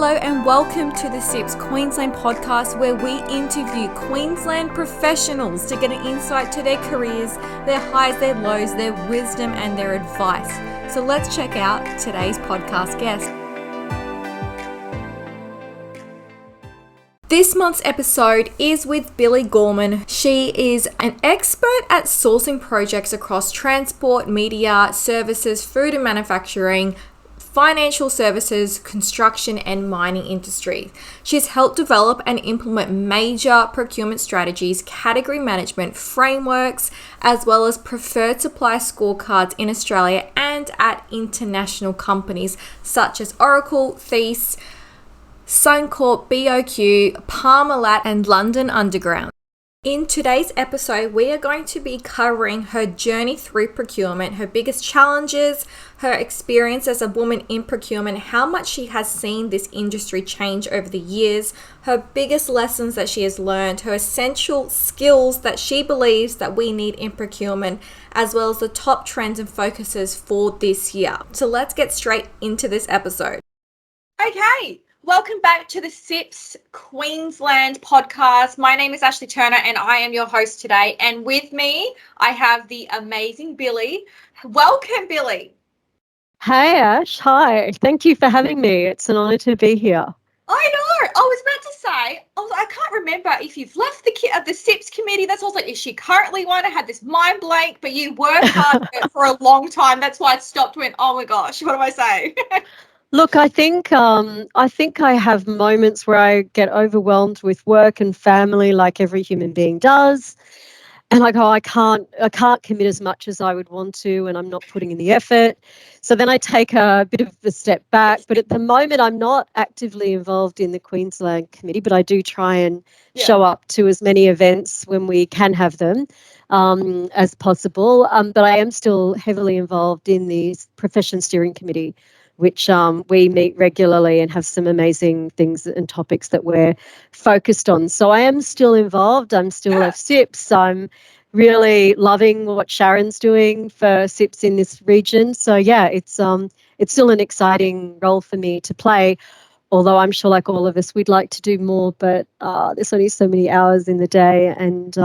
Hello and welcome to the CIPS Queensland podcast, where we interview Queensland professionals to get an insight to their careers, their highs, their lows, their wisdom and their advice. So let's check out today's podcast guest. This month's episode is with Billie Gorman. She is an expert at sourcing projects across transport, media, services, food and manufacturing, financial services, construction and mining industry. She's helped develop and implement major procurement strategies, category management frameworks, as well as preferred supply scorecards in Australia and at international companies such as Oracle, Thiess, Suncorp, BOQ, Parmalat and London Underground. In today's episode, we are going to be covering her journey through procurement, her biggest challenges, her experience as a woman in procurement, how much she has seen this industry change over the years, her biggest lessons that she has learned, her essential skills that she believes that we need in procurement, as well as the top trends and focuses for this year. So let's get straight into this episode. Okay. Welcome back to the CIPS Queensland podcast. My name is Ashley Turner and I am your host today. And with me, I have the amazing Billie. Welcome, Billie. Hey, Ash. Hi. Thank you for having me. It's an honour to be here. I know. I was about to say, I can't remember if you've left the CIPS committee. That's also, is she currently one? I had this mind blank, but you worked hard for a long time. That's why I stopped and went, oh my gosh, what do I say? Look, I think I have moments where I get overwhelmed with work and family, like every human being does, and I go, I can't commit as much as I would want to, and I'm not putting in the effort. So then I take a bit of a step back. But at the moment, I'm not actively involved in the Queensland committee, but I do try and show up to as many events when we can have them as possible. But I am still heavily involved in the profession steering committee, which we meet regularly and have some amazing things and topics that we're focused on. So I am still involved. I'm still at CIPS. I'm really loving what Sharon's doing for CIPS in this region. So yeah, it's still an exciting role for me to play, although I'm sure like all of us, we'd like to do more, but there's only so many hours in the day. And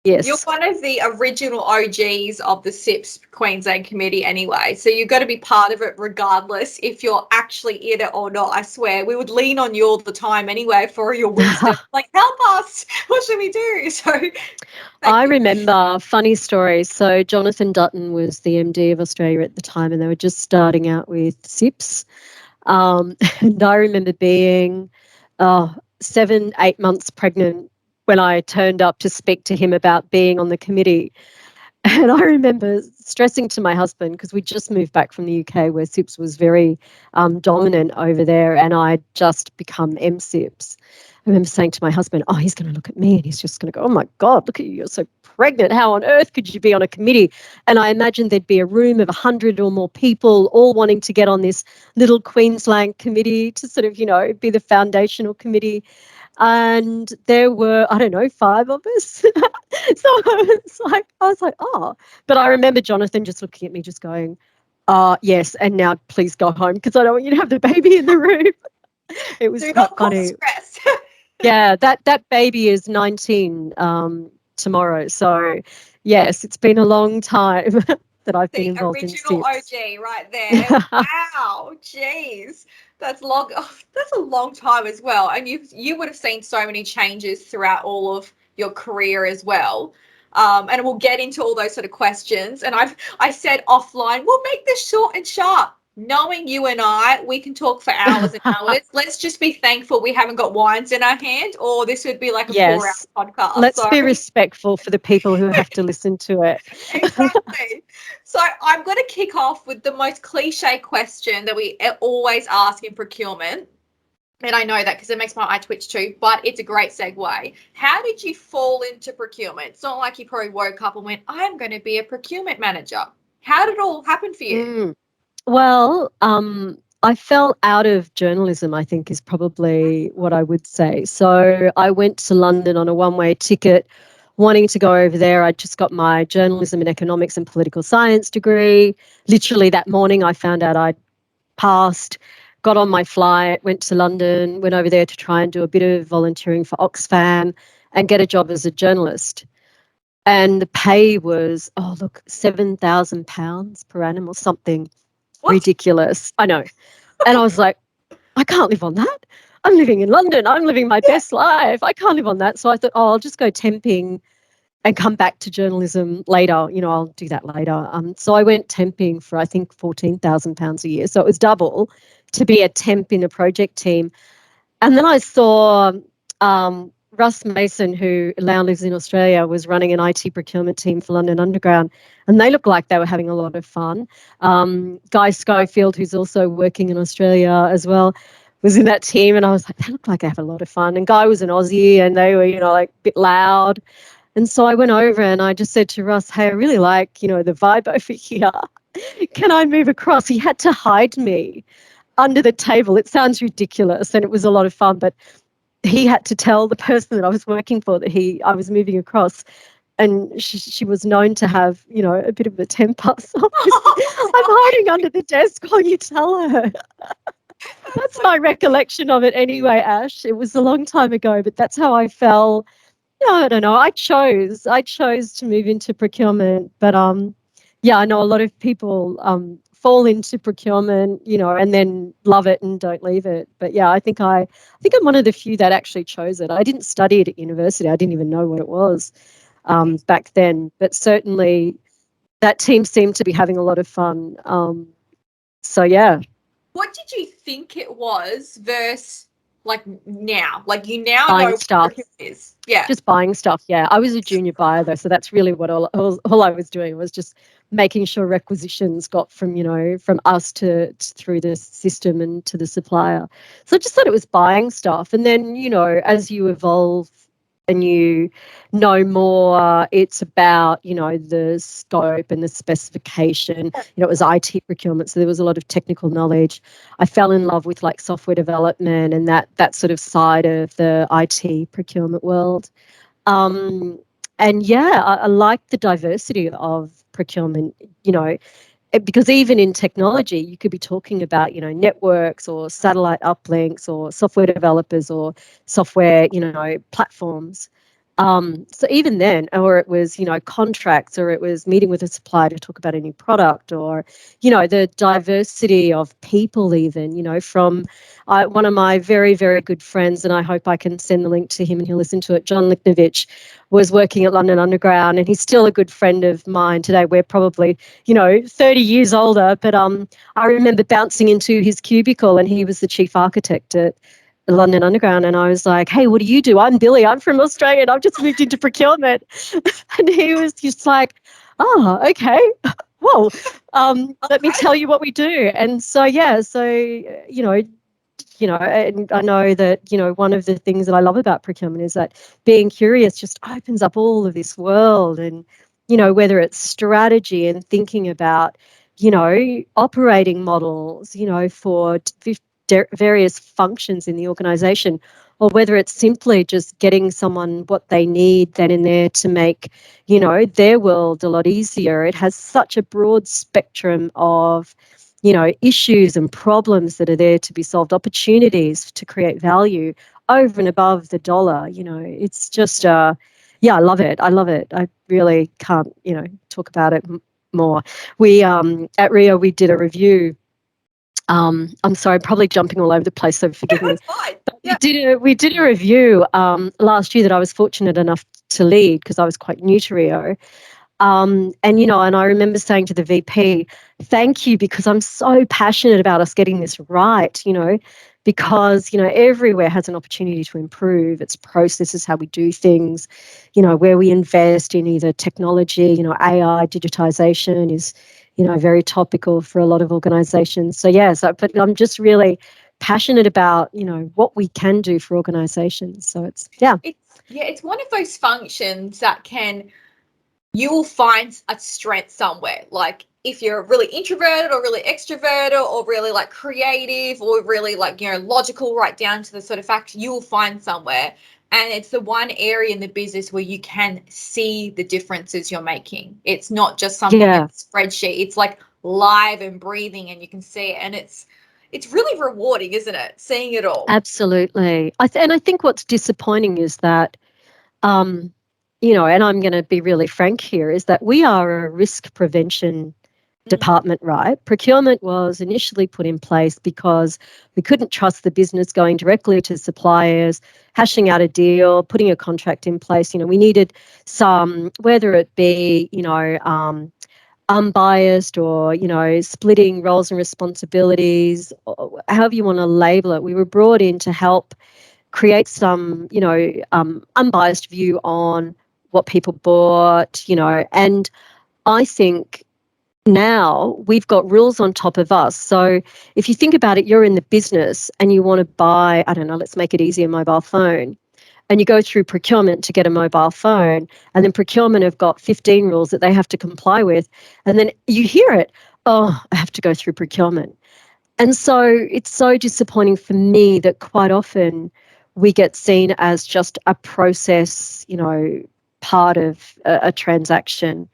Yes. You're one of the original OGs of the CIPS Queensland committee anyway, so you've got to be part of it regardless if you're actually in it or not. I swear, we would lean on you all the time anyway for your wisdom. Like, help us, what should we do? So I remember funny stories. So Jonathan Dutton was the MD of Australia at the time, and they were just starting out with CIPS. And I remember being 7-8 months pregnant when I turned up to speak to him about being on the committee. And I remember stressing to my husband, because we just moved back from the UK where CIPS was very dominant over there, and I'd just become MCIPS. I remember saying to my husband, oh, he's going to look at me and he's just going to go, oh my God, look at you, you're so pregnant. How on earth could you be on a committee? And I imagined there'd be a room of 100 or more people all wanting to get on this little Queensland committee to sort of, be the foundational committee. And there were, 5 of us. So I was like, oh. But I remember Jonathan just looking at me, just going, yes, and now please go home because I don't want you to have the baby in the room. It was quite funny. Stress. Yeah, that baby is 19 tomorrow. So yes, it's been a long time that I've been involved in CIPS. The original OG right there. Wow, jeez. That's long. Oh, that's a long time as well. And you would have seen so many changes throughout all of your career as well. And we'll get into all those sort of questions. And I said offline, we'll make this short and sharp. Knowing you and I, we can talk for hours and hours. Let's just be thankful we haven't got wines in our hand, or this would be like a 4-hour podcast. Let's be respectful for the people who have to listen to it. Exactly. So I'm going to kick off with the most cliche question that we always ask in procurement. And I know that because it makes my eye twitch too, but it's a great segue. How did you fall into procurement? It's not like you probably woke up and went, I'm going to be a procurement manager. How did it all happen for you? Well, I fell out of journalism, I think is probably what I would say. So I went to London on a one-way ticket, wanting to go over there. I just got my journalism and economics and political science degree. Literally that morning I found out I'd passed. got on my flight, went to London, went over there to try and do a bit of volunteering for Oxfam and get a job as a journalist. And the pay was, £7,000 per annum or something ridiculous. I know. And I was like, I can't live on that. I'm living in London. I'm living my best life. I can't live on that. So I thought, I'll just go temping and come back to journalism later. I'll do that later. So I went temping for, I think, £14,000 a year. So it was double to be a temp in a project team. And then I saw Russ Mason, who now lives in Australia, was running an IT procurement team for London Underground, and they looked like they were having a lot of fun. Guy Schofield, who's also working in Australia as well, was in that team, and I was like, they look like they have a lot of fun. And Guy was an Aussie, and they were, like a bit loud. And so I went over and I just said to Russ, hey, I really like, the vibe over here. Can I move across? He had to hide me under the table. It sounds ridiculous, and it was a lot of fun, but he had to tell the person that I was working for that I was moving across, and she was known to have, a bit of a temper. So I'm hiding under the desk while you tell her. That's my recollection of it anyway, Ash. It was a long time ago, but that's how I felt. I don't know. I chose to move into procurement, but I know a lot of people fall into procurement, and then love it and don't leave it. But yeah, I think I'm one of the few that actually chose it. I didn't study it at university. I didn't even know what it was back then. But certainly, that team seemed to be having a lot of fun. So yeah. What did you think it was versus now? You now buying know stuff. what it is. Yeah. Just buying stuff. Yeah. I was a junior buyer though, so that's really what all I was doing was just making sure requisitions got from us to through the system and to the supplier. So I just thought it was buying stuff. And then, as you evolve and you know more, it's about, the scope and the specification. It was IT procurement, so there was a lot of technical knowledge. I fell in love with software development and that sort of side of the IT procurement world. And I like the diversity of procurement, because even in technology, you could be talking about, networks or satellite uplinks or software developers or software, platforms. So even then, or it was, contracts, or it was meeting with a supplier to talk about a new product, or, the diversity of people even, from one of my very, very good friends, and I hope I can send the link to him and he'll listen to it, John Liknovich, was working at London Underground, and he's still a good friend of mine today. We're probably, 30 years older, but I remember bouncing into his cubicle and he was the chief architect at London Underground, and I was like, hey, what do you do? I'm Billie, I'm from Australia, and I've just moved into procurement. And he was just like, oh, okay, well, let me tell you what we do. And so, and I know that, one of the things that I love about procurement is that being curious just opens up all of this world. And, whether it's strategy and thinking about, operating models, for various functions in the organization, or whether it's simply just getting someone what they need then and there to make, their world a lot easier. It has such a broad spectrum of, issues and problems that are there to be solved, opportunities to create value over and above the dollar. It's just, I love it. I really can't, talk about it more. We, at Rio, we did a review. I'm sorry, I'm probably jumping all over the place, so forgive me. Fine. We did a review last year that I was fortunate enough to lead because I was quite new to Rio. And I remember saying to the VP, thank you, because I'm so passionate about us getting this right, because, everywhere has an opportunity to improve its processes, how we do things, where we invest in either technology, AI, digitization is, very topical for a lot of organizations. So, but I'm just really passionate about, what we can do for organizations. So it's one of those functions that you will find a strength somewhere. Like if you're really introverted or really extroverted or really creative or really logical right down to the sort of fact, you will find somewhere. And it's the one area in the business where you can see the differences you're making. It's not just something in a spreadsheet. It's live and breathing, and you can see it. And it's it's really rewarding, isn't it? Seeing it all. Absolutely. And I think what's disappointing is that, you know, and I'm going to be really frank here, is that we are a risk prevention department, right? Procurement was initially put in place because we couldn't trust the business going directly to suppliers, hashing out a deal, putting a contract in place. You know, we needed some, whether it be, you know, unbiased or, you know, splitting roles and responsibilities, or however you want to label it. We were brought in to help create some, you know, unbiased view on what people bought, you know, and I think now we've got rules on top of us. So if you think about it, you're in the business and you want to buy, I don't know, let's make it easy, a mobile phone. And you go through procurement to get a mobile phone, and then procurement have got 15 rules that they have to comply with. And then you hear it, oh, I have to go through procurement. And so it's so disappointing for me that quite often we get seen as just a process, you know, part of a transaction.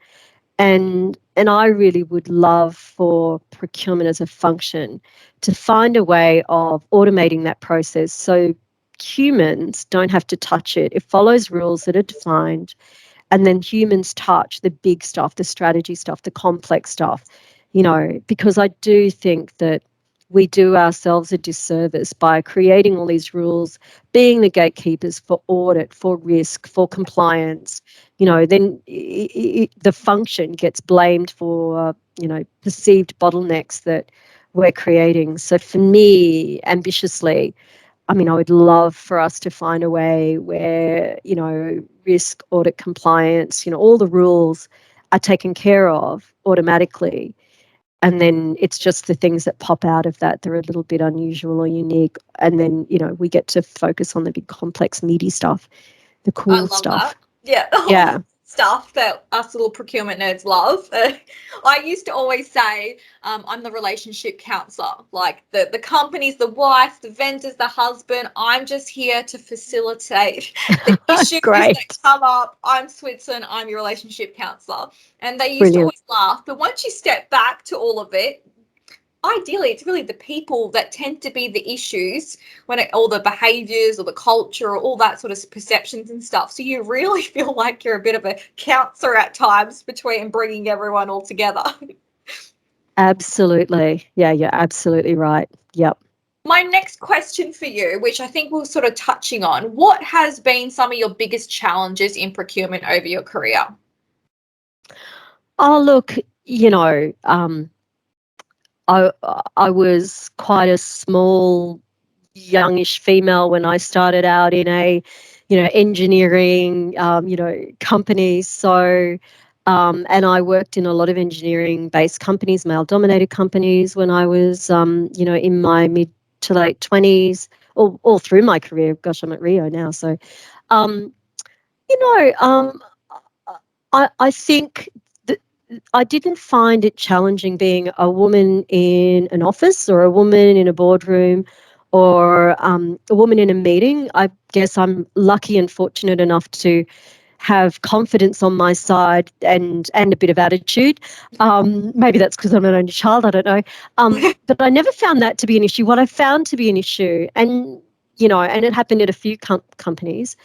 And I really would love for procurement as a function to find a way of automating that process so humans don't have to touch it. It follows rules that are defined, and then humans touch the big stuff, the strategy stuff, the complex stuff, you know, because I do think that we do ourselves a disservice by creating all these rules, being the gatekeepers for audit, for risk, for compliance. You know, then the function gets blamed for, you know, perceived bottlenecks that we're creating. So for me, ambitiously, I mean, I would love for us to find a way where, you know, risk, audit, compliance, you know, all the rules are taken care of automatically. And then it's just the things that pop out of that are a little bit unusual or unique. And then, you know, we get to focus on the big, complex, meaty stuff, the I cool love stuff. that. Yeah. Yeah. Stuff that us little procurement nerds love. I used to always say I'm the relationship counselor. Like the company's the wife, the vendor's the husband. I'm just here to facilitate the issues Great. that come up. I'm Switzerland. I'm your relationship counselor. And they used to Brilliant. always laugh. But once you step back to all of it, ideally it's really the people that tend to be the issues all the behaviors or the culture or all that sort of perceptions and stuff. So you really feel like you're a bit of a counselor at times between bringing everyone all together. Absolutely. Yeah, you're absolutely right. Yep. My next question for you, which I think we're sort of touching on, what has been some of your biggest challenges in procurement over your career? Oh, look, you know, I was quite a small, youngish female when I started out in a, you know, engineering, you know, company. So, and I worked in a lot of engineering-based companies, male-dominated companies, when I was, you know, in my mid to late 20s, all through my career. Gosh, I'm at Rio now. So, you know, I think I didn't find it challenging being a woman in an office or a woman in a boardroom or a woman in a meeting. I guess I'm lucky and fortunate enough to have confidence on my side and a bit of attitude. Maybe that's because I'm an only child, I don't know. But I never found that to be an issue. What I found to be an issue, and, you know, and it happened at a few companies,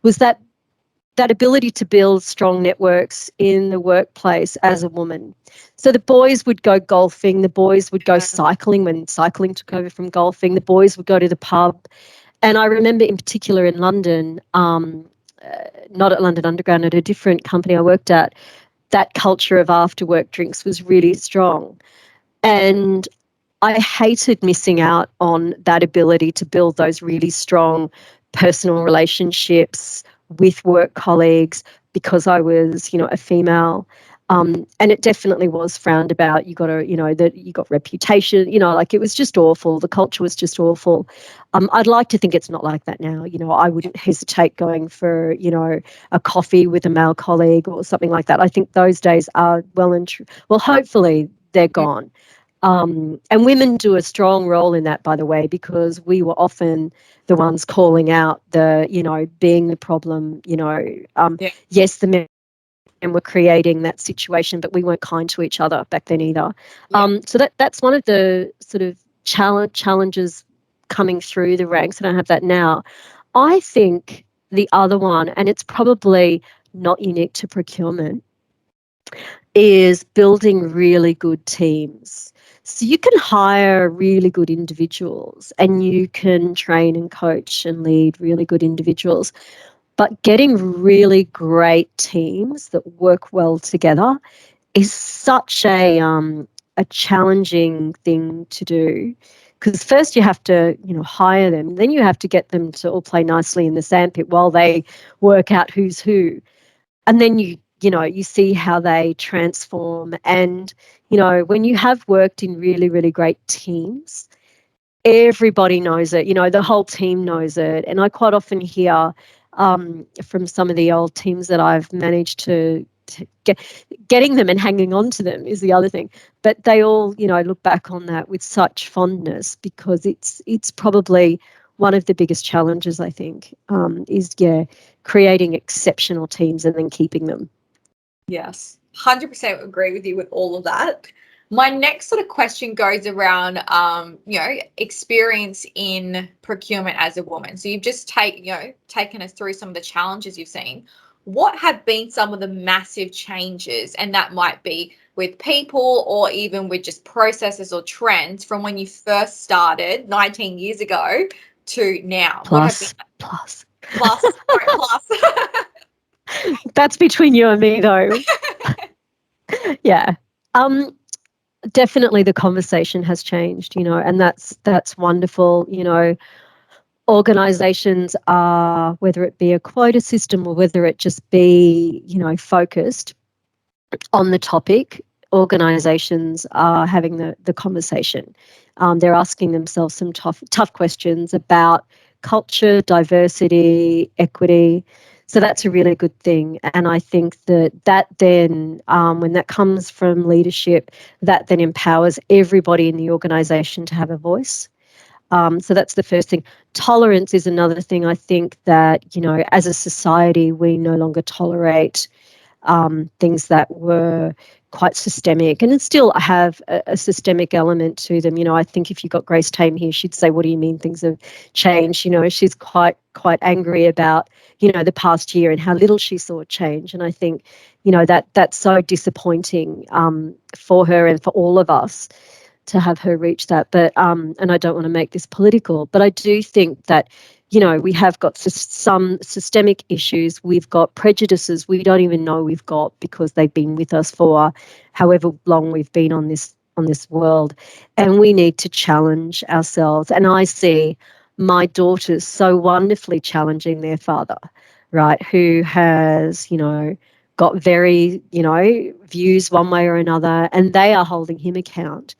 was that ability to build strong networks in the workplace as a woman. So the boys would go golfing, the boys would go cycling when cycling took over from golfing, the boys would go to the pub. And I remember in particular in London, not at London Underground, at a different company I worked at, that culture of after work drinks was really strong. And I hated missing out on that ability to build those really strong personal relationships with work colleagues because I was, you know, a female. And it definitely was frowned about. You got to, you know, that you got reputation, you know, like it was just awful. The culture was just awful. I'd like to think it's not like that now. You know, I wouldn't hesitate going for, you know, a coffee with a male colleague or something like that. I think those days are well, hopefully they're gone. And women do a strong role in that, by the way, because we were often the ones calling out the, you know, being the problem, you know. Yes, the men were creating that situation, but we weren't kind to each other back then either. So that's one of the sort of challenges coming through the ranks. I don't have that now. I think the other one, and it's probably not unique to procurement, is building really good teams. So you can hire really good individuals and you can train and coach and lead really good individuals, but getting really great teams that work well together is such a challenging thing to do, because first you have to hire them, then you have to get them to all play nicely in the sandpit while they work out who's who, and then you see how they transform. And when you have worked in really, really great teams, everybody knows it. The whole team knows it. And I quite often hear from some of the old teams that I've managed to getting them and hanging on to them is the other thing. But they all, look back on that with such fondness, because it's probably one of the biggest challenges, I think, is creating exceptional teams and then keeping them. Yes, 100% agree with you with all of that. My next sort of question goes around, experience in procurement as a woman. So you've just taken us through some of the challenges you've seen. What have been some of the massive changes, and that might be with people or even with just processes or trends from when you first started 19 years ago to now? Plus. That's between you and me, though. Yeah. Definitely the conversation has changed, and that's wonderful. Organizations are, whether it be a quota system or whether it just be, focused on the topic, organizations are having the conversation. They're asking themselves some tough questions about culture, diversity, equity. So that's a really good thing. And I think that then, when that comes from leadership, that then empowers everybody in the organization to have a voice. So that's the first thing. Tolerance is another thing. I think that, as a society, we no longer tolerate things that were quite systemic, and it still have a systemic element to them. I think if you got Grace Tame here, she'd say, "What do you mean things have changed?" She's quite angry about the past year and how little she saw change. And I think that's so disappointing for her and for all of us to have her reach that. But and I don't want to make this political, but I do think that we have got some systemic issues. We've got prejudices we don't even know we've got because they've been with us for however long we've been on this world, and we need to challenge ourselves. And I see my daughters so wonderfully challenging their father, right, who has got very views one way or another, and they are holding him account.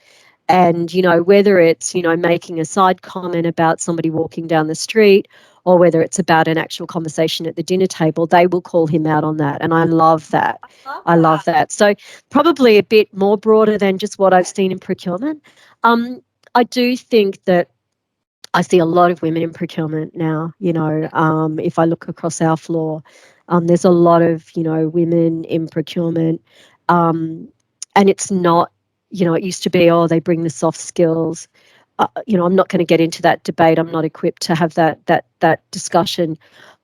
And, whether it's, making a side comment about somebody walking down the street, or whether it's about an actual conversation at the dinner table, they will call him out on that. And I love that. I love that. So probably a bit more broader than just what I've seen in procurement. I do think that I see a lot of women in procurement now. If I look across our floor, there's a lot of, women in procurement. And it's not, it used to be, they bring the soft skills. I'm not going to get into that debate. I'm not equipped to have that discussion.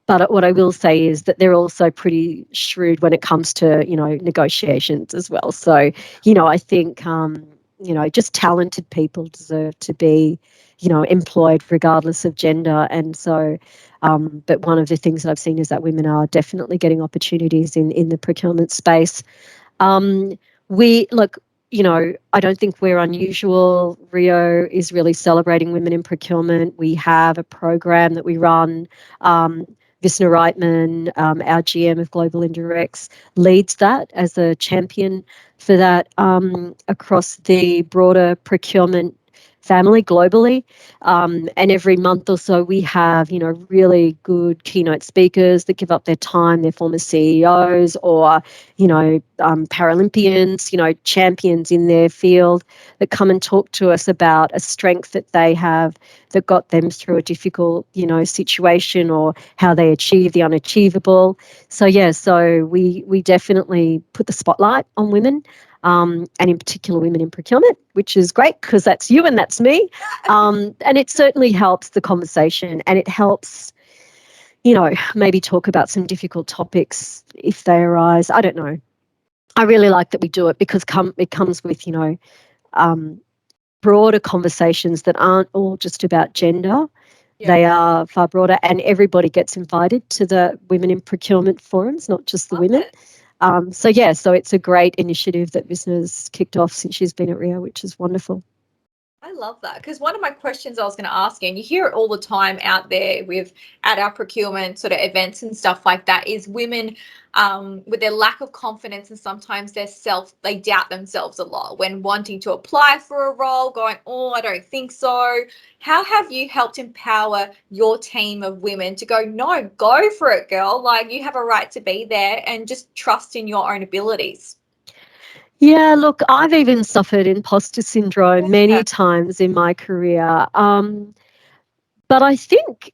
But what I will say is that they're also pretty shrewd when it comes to, negotiations as well. So, I think, just talented people deserve to be, employed regardless of gender. And so, but one of the things that I've seen is that women are definitely getting opportunities in the procurement space. I don't think we're unusual. Rio is really celebrating women in procurement. We have a program that we run. Visna Reitman, our GM of Global Indirects, leads that as a champion for that across the broader procurement family globally. And every month or so we have, really good keynote speakers that give up their time, their former CEOs or, Paralympians, champions in their field that come and talk to us about a strength that they have that got them through a difficult, situation, or how they achieve the unachievable. So, so we definitely put the spotlight on women. and in particular women in procurement, which is great because that's you and that's me. And it certainly helps the conversation, and it helps, maybe talk about some difficult topics if they arise. I don't know. I really like that we do it because it comes with, um, broader conversations that aren't all just about gender. Yeah. They are far broader, and everybody gets invited to the Women in Procurement forums, not just the Love women. it. So it's a great initiative that Visna's kicked off since she's been at Rio, which is wonderful. I love that, because one of my questions I was going to ask you, and you hear it all the time out there at our procurement sort of events and stuff like that, is women with their lack of confidence, and sometimes they doubt themselves a lot when wanting to apply for a role, going, oh, I don't think so. How have you helped empower your team of women to go, no, go for it, girl. Like, you have a right to be there, and just trust in your own abilities? Yeah, look, I've even suffered imposter syndrome many times in my career. But I think,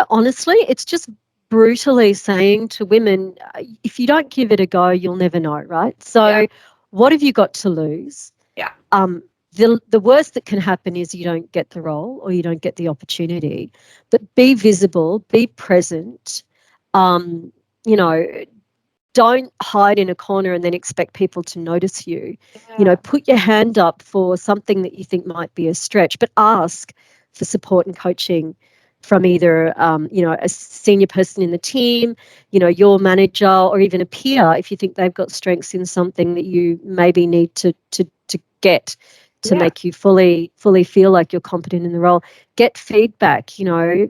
honestly, it's just brutally saying to women, if you don't give it a go, you'll never know, right? So what have you got to lose? Yeah. The worst that can happen is you don't get the role or you don't get the opportunity. But be visible, be present, you know, don't hide in a corner and then expect people to notice you. Put your hand up for something that you think might be a stretch, but ask for support and coaching from either, a senior person in the team, your manager, or even a peer if you think they've got strengths in something that you maybe need to get to make you fully feel like you're competent in the role. Get feedback,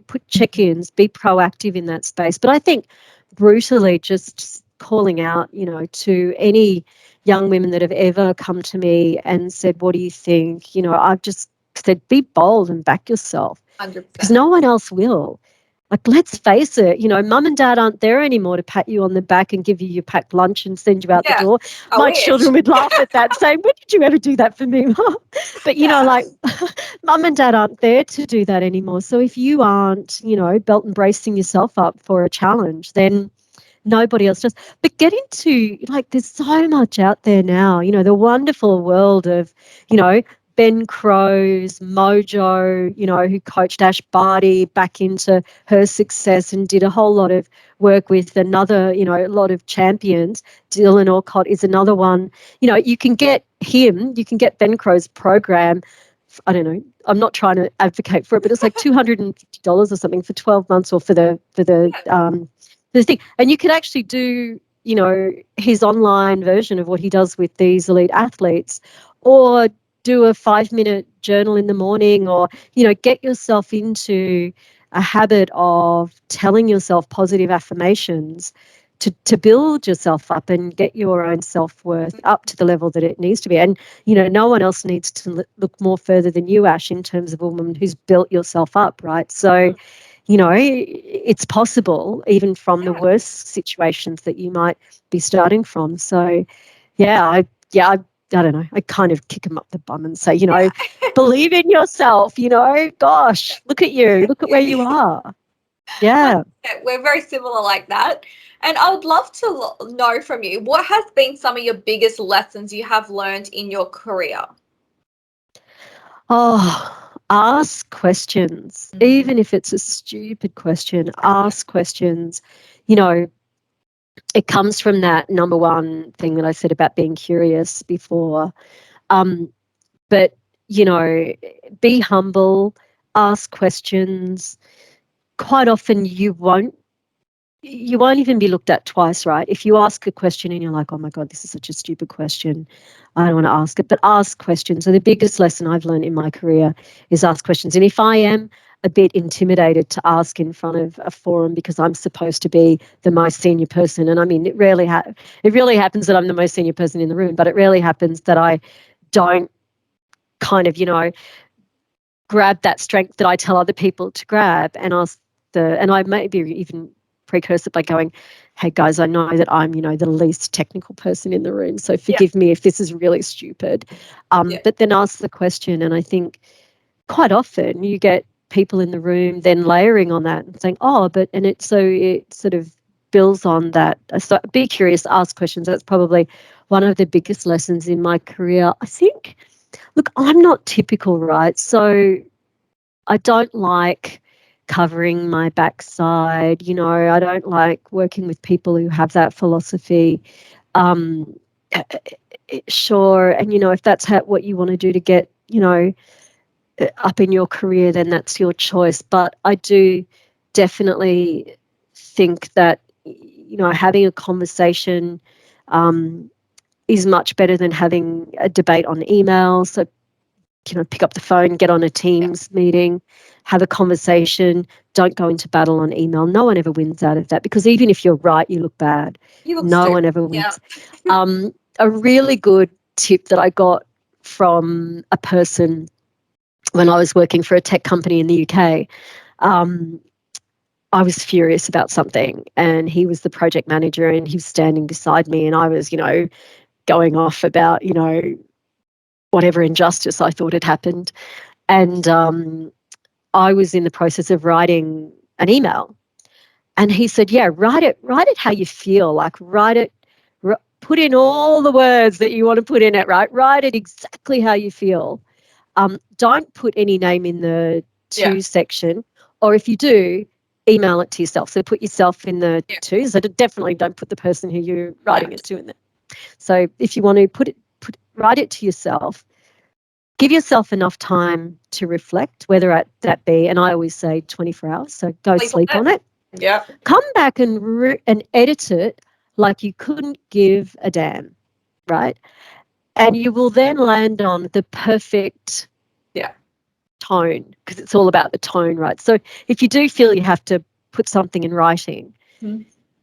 put check-ins, be proactive in that space. But I think brutally just calling out, to any young women that have ever come to me and said, what do you think? I've just said, be bold and back yourself 100%. because no one else will. Like, let's face it, mum and dad aren't there anymore to pat you on the back and give you your packed lunch and send you out the door. My children would laugh at that, saying, when did you ever do that for me, Mum? But, mum and dad aren't there to do that anymore. So if you aren't, belt and bracing yourself up for a challenge, then nobody else does. But get into, there's so much out there now, the wonderful world of, Ben Crow's Mojo, who coached Ash Barty back into her success and did a whole lot of work with another, a lot of champions. Dylan Alcott is another one. You can get Ben Crow's program. I don't know. I'm not trying to advocate for it, but it's like $250 or something for 12 months, or for the thing. And you could actually do, his online version of what he does with these elite athletes, or do a 5-minute journal in the morning, or, get yourself into a habit of telling yourself positive affirmations to build yourself up and get your own self-worth up to the level that it needs to be. And, no one else needs to look more further than you, Ash, in terms of a woman who's built yourself up, right? So, it's possible even from the worst situations that you might be starting from. So, I don't know. I kind of kick them up the bum and say, believe in yourself, gosh, look at you, look at where you are. Yeah. We're very similar like that. And I would love to know from you, what has been some of your biggest lessons you have learned in your career? Oh, ask questions, even if it's a stupid question. Ask questions. It comes from that number one thing that I said about being curious before. But, be humble, ask questions. Quite often you won't even be looked at twice, right? If you ask a question and you're like, oh my God, this is such a stupid question, I don't want to ask it, but ask questions. So the biggest lesson I've learned in my career is ask questions. And if I am a bit intimidated to ask in front of a forum because I'm supposed to be the most senior person, and I mean, it really happens that I'm the most senior person in the room, but it rarely happens that I don't kind of, grab that strength that I tell other people to grab and ask and I maybe even precursor by going, hey guys, I know that I'm, the least technical person in the room, so forgive me if this is really stupid. But then ask the question, and I think quite often you get people in the room then layering on that and saying, oh, but, and it sort of builds on that. So be curious, ask questions. That's probably one of the biggest lessons in my career. I think, look, I'm not typical, right? So I don't like covering my backside. I don't like working with people who have that philosophy. Um, sure, and if that's what you want to do to get, up in your career, then that's your choice. But I do definitely think that having a conversation is much better than having a debate on email. So pick up the phone, get on a Teams meeting, have a conversation. Don't go into battle on email. No one ever wins out of that, because even if you're right, you look bad. You look No stupid. one ever wins. A really good tip that I got from a person when I was working for a tech company in the UK, I was furious about something, and he was the project manager, and he was standing beside me, and I was, going off about, whatever injustice I thought had happened. And I was in the process of writing an email, and he said, yeah, write it how you feel, like write it, put in all the words that you want to put in it, right? Write it exactly how you feel. Don't put any name in the to section, or if you do, email it to yourself. So put yourself in the to. So definitely don't put the person who you're writing it to in there. So if you want to write it to yourself, give yourself enough time to reflect, whether that be, and I always say 24 hours. So go sleep on it. Yeah. Come back and edit it like you couldn't give a damn, right? And you will then land on the perfect tone, because it's all about the tone, right? So if you do feel you have to put something in writing,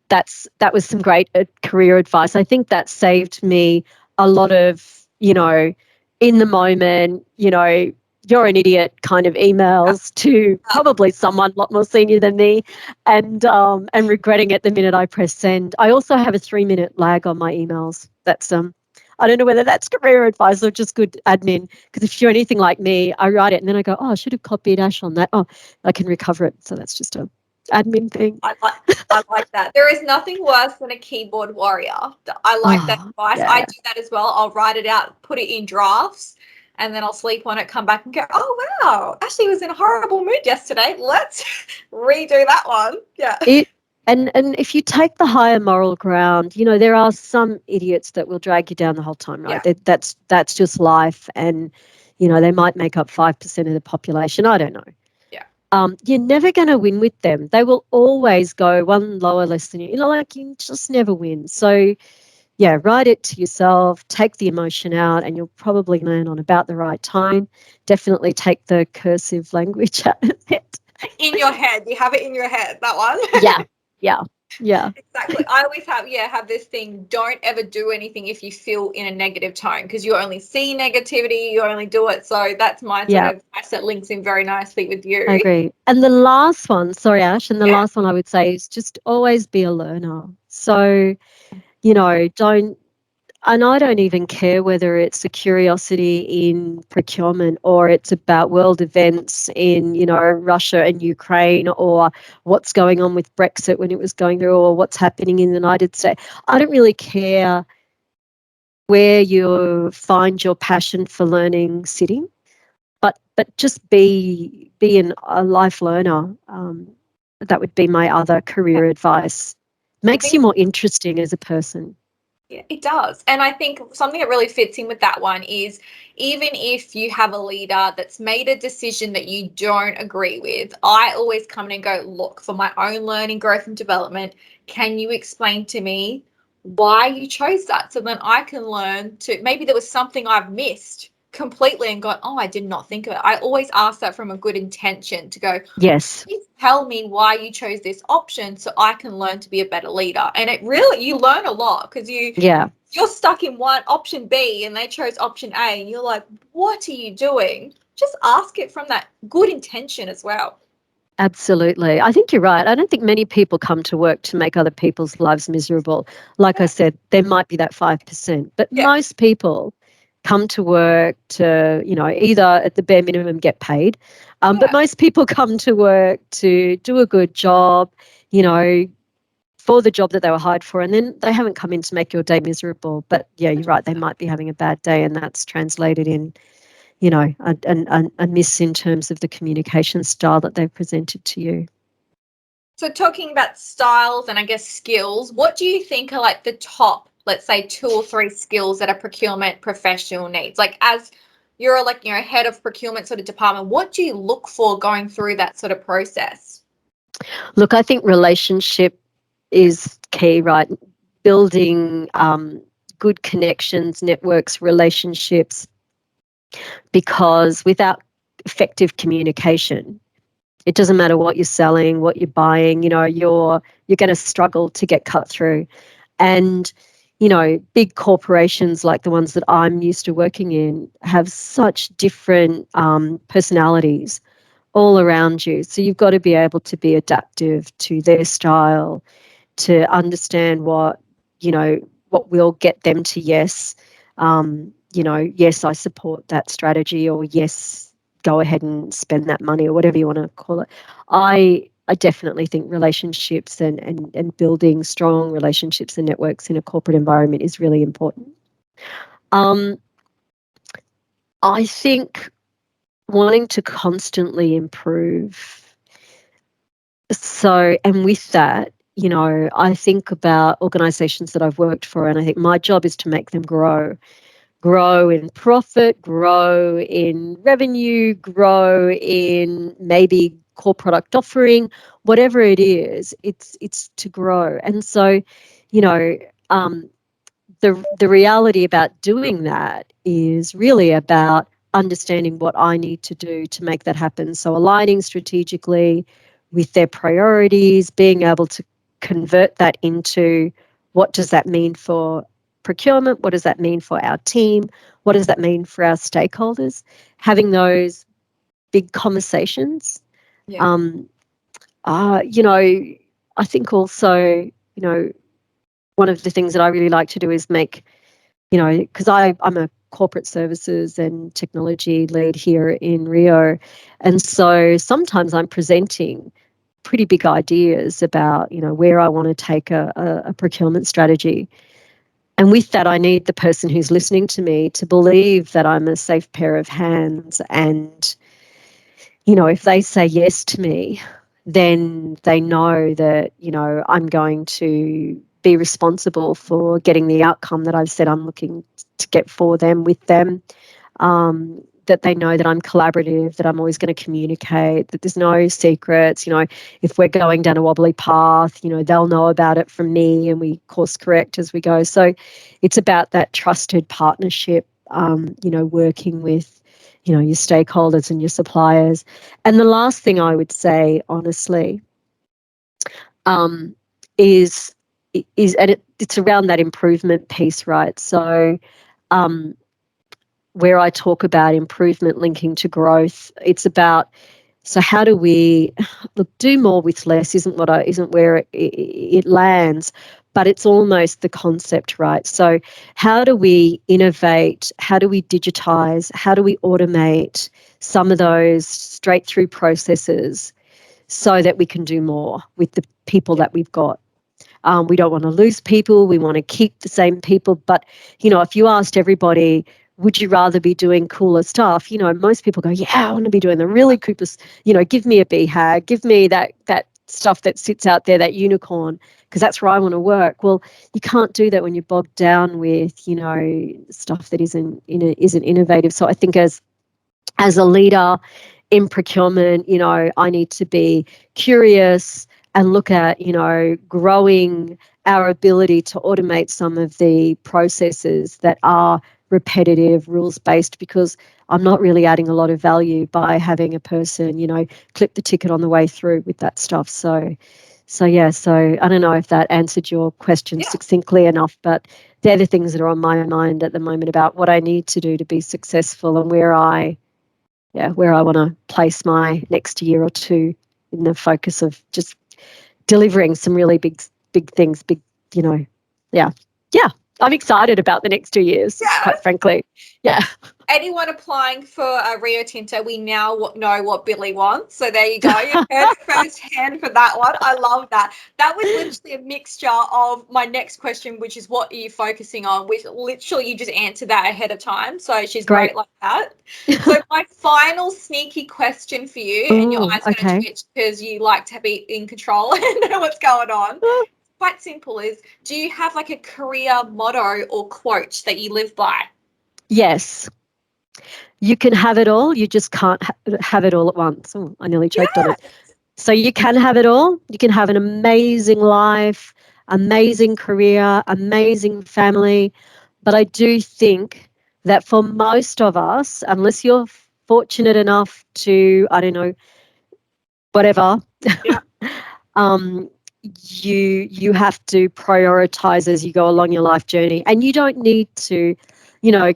that was some great career advice. I think that saved me a lot of, in the moment, you're an idiot kind of emails to probably someone a lot more senior than me, and regretting it the minute I press send. I also have a 3-minute lag on my emails. That's I don't know whether that's career advice or just good admin, because if you're anything like me, I write it and then I go, oh, I should have copied Ash on that. Oh, I can recover it. So that's just a admin thing. I like that. There is nothing worse than a keyboard warrior. I like that advice. Yeah. I do that as well. I'll write it out, put it in drafts, and then I'll sleep on it, come back and go, oh, wow, Ashley was in a horrible mood yesterday. Let's redo that one. Yeah. And if you take the higher moral ground, there are some idiots that will drag you down the whole time, right? Yeah. That's just life, and, they might make up 5% of the population. I don't know. You're never going to win with them. They will always go one lower less than you. Like you just never win. So, yeah, write it to yourself, take the emotion out, and you'll probably land on about the right tone. Definitely take the cursive language out of it. In your head. You have it in your head, that one. Yeah. Exactly. I always have this thing, don't ever do anything if you feel in a negative tone, because you only see negativity, you only do it. So that's my sort of advice that links in very nicely with you. I agree. And the last one, sorry, Ash, and the last one I would say is just always be a learner. So, and I don't even care whether it's a curiosity in procurement or it's about world events in, Russia and Ukraine, or what's going on with Brexit when it was going through, or what's happening in the United States. I don't really care where you find your passion for learning sitting, but just be a life learner. That would be my other career advice. Makes you more interesting as a person. Yeah, it does. And I think something that really fits in with that one is, even if you have a leader that's made a decision that you don't agree with, I always come in and go, look, for my own learning, growth and development, can you explain to me why you chose that? So then I can learn to, maybe there was something I've missed completely and gone, oh, I did not think of it. I always ask that from a good intention to go, yes, please tell me why you chose this option so I can learn to be a better leader. And it really, you learn a lot, because you're stuck in one option B and they chose option A and you're like, what are you doing? Just ask it from that good intention as well. Absolutely. I think you're right. I don't think many people come to work to make other people's lives miserable. Like I said, there might be that 5%, but most people come to work to, either at the bare minimum get paid, but most people come to work to do a good job, for the job that they were hired for, and then they haven't come in to make your day miserable. But yeah, you're right, they might be having a bad day, and that's translated in, a miss in terms of the communication style that they've presented to you. So talking about styles and I guess skills, what do you think are like the top, let's say 2 or 3 skills that a procurement professional needs? Like as you're like, head of procurement sort of department, what do you look for going through that sort of process? Look, I think relationship is key, right? Building good connections, networks, relationships, because without effective communication, it doesn't matter what you're selling, what you're buying, you're going to struggle to get cut through. And, big corporations like the ones that I'm used to working in have such different personalities all around you. So you've got to be able to be adaptive to their style, to understand what will get them to yes. Yes, I support that strategy, or yes, go ahead and spend that money, or whatever you want to call it. I definitely think relationships and building strong relationships and networks in a corporate environment is really important. I think wanting to constantly improve. So, and with that, I think about organizations that I've worked for, and I think my job is to make them grow in profit, grow in revenue, grow in maybe core product offering, whatever it is, it's to grow. And so, the reality about doing that is really about understanding what I need to do to make that happen. So aligning strategically with their priorities, being able to convert that into what does that mean for procurement? What does that mean for our team? What does that mean for our stakeholders? Having those big conversations. Yeah. I think also, one of the things that I really like to do is make, because I'm a corporate services and technology lead here in Rio. And so sometimes I'm presenting pretty big ideas about, where I want to take a procurement strategy. And with that, I need the person who's listening to me to believe that I'm a safe pair of hands. And, if they say yes to me, then they know that, I'm going to be responsible for getting the outcome that I've said I'm looking to get for them, with them. That they know that I'm collaborative, that I'm always going to communicate, that there's no secrets. If we're going down a wobbly path, they'll know about it from me, and we course correct as we go. So it's about that trusted partnership, working with, your stakeholders and your suppliers. And the last thing I would say, honestly, is and it's around that improvement piece, right? So where I talk about improvement linking to growth, it's about, so how do we do more with less? Isn't where it lands, but it's almost the concept, right? So how do we innovate? How do we digitize? How do we automate some of those straight through processes so that we can do more with the people that we've got? We don't want to lose people. We want to keep the same people. But, if you asked everybody, would you rather be doing cooler stuff? Most people go, yeah, I want to be doing the really coolest, give me a BHAG, give me that stuff that sits out there, that unicorn, because that's where I want to work. Well, you can't do that when you're bogged down with, stuff that isn't innovative. So I think as a leader in procurement, I need to be curious and look at, growing our ability to automate some of the processes that are repetitive, rules-based, because I'm not really adding a lot of value by having a person, clip the ticket on the way through with that stuff. So I don't know if that answered your question succinctly enough, but they're the things that are on my mind at the moment about what I need to do to be successful, and where I want to place my next year or two in the focus of just delivering some really big things, I'm excited about the next 2 years, quite frankly. Yeah. anyone applying for a Rio Tinto, we now know what Billie wants. So there you go. You heard it firsthand for that one. I love that. That was literally a mixture of my next question, which is what are you focusing on, which literally you just answered that ahead of time. So she's great like that. So my final sneaky question for you, and your eyes going to twitch because you like to be in control and know what's going on. Quite simple is, do you have like a career motto or quote that you live by? Yes. You can have it all. You just can't have it all at once. Oh, I nearly choked on it. So you can have it all. You can have an amazing life, amazing career, amazing family. But I do think that for most of us, unless you're fortunate enough to, I don't know, whatever, you have to prioritize as you go along your life journey. And you don't need to,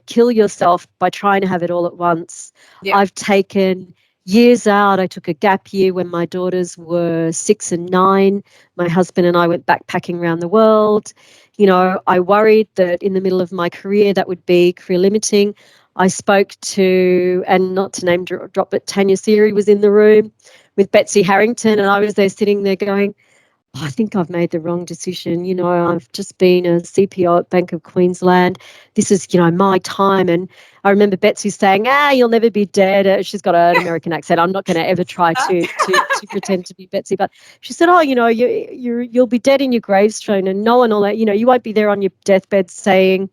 kill yourself by trying to have it all at once. I've taken years out. I took a gap year when my daughters were 6 and 9. My husband and I went backpacking around the world. I worried that in the middle of my career that would be career limiting. I spoke to, and not to name drop, but Tanya Seary was in the room with Betsy Harrington, and I was there sitting there going, I think I've made the wrong decision. I've just been a CPO at Bank of Queensland. This is, my time. And I remember Betsy saying, you'll never be dead. She's got an American accent. I'm not going to ever try to pretend to be Betsy. But she said, you'll be dead in your gravestone, and no one will, you won't be there on your deathbed saying,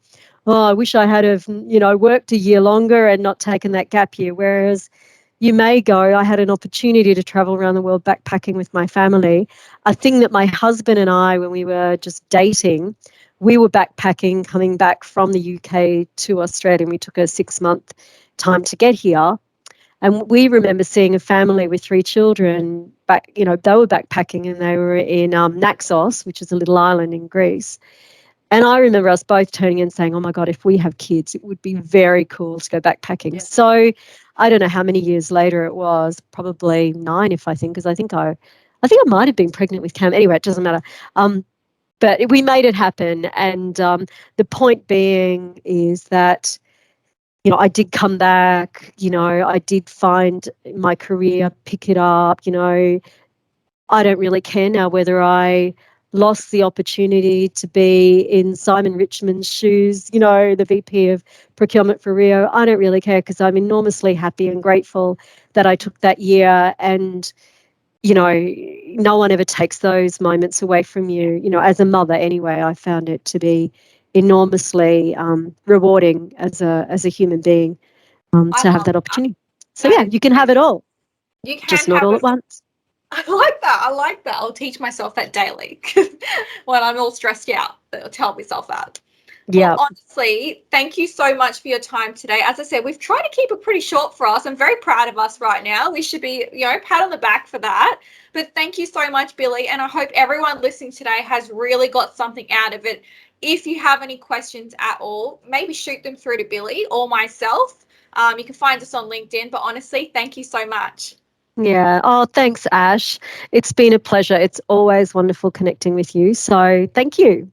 I wish I had have, worked a year longer and not taken that gap year. Whereas you may go, I had an opportunity to travel around the world backpacking with my family. A thing that my husband and I, when we were just dating, we were backpacking, coming back from the UK to Australia, and we took a 6-month time to get here. And we remember seeing a family with 3 children back, they were backpacking, and they were in Naxos, which is a little island in Greece. And I remember us both turning and saying, oh my God, if we have kids, it would be very cool to go backpacking. Yes. So I don't know how many years later it was, probably 9 if I think, because I think I might have been pregnant with Cam. Anyway, it doesn't matter. But we made it happen. And the point being is that, I did come back, I did find my career, pick it up, I don't really care now whether I lost the opportunity to be in Simon Richmond's shoes, the VP of Procurement for Rio. I don't really care because I'm enormously happy and grateful that I took that year. And, no one ever takes those moments away from you. As a mother anyway, I found it to be enormously rewarding as a human being to have that opportunity. So, you can have it all. You can just not all at once. I like that. I'll teach myself that daily when I'm all stressed out. I'll tell myself that. Yeah. Well, honestly, thank you so much for your time today. As I said, we've tried to keep it pretty short for us. I'm very proud of us right now. We should be, pat on the back for that. But thank you so much, Billie. And I hope everyone listening today has really got something out of it. If you have any questions at all, maybe shoot them through to Billie or myself. You can find us on LinkedIn. But honestly, thank you so much. Yeah. Oh, thanks, Ash. It's been a pleasure. It's always wonderful connecting with you. So thank you.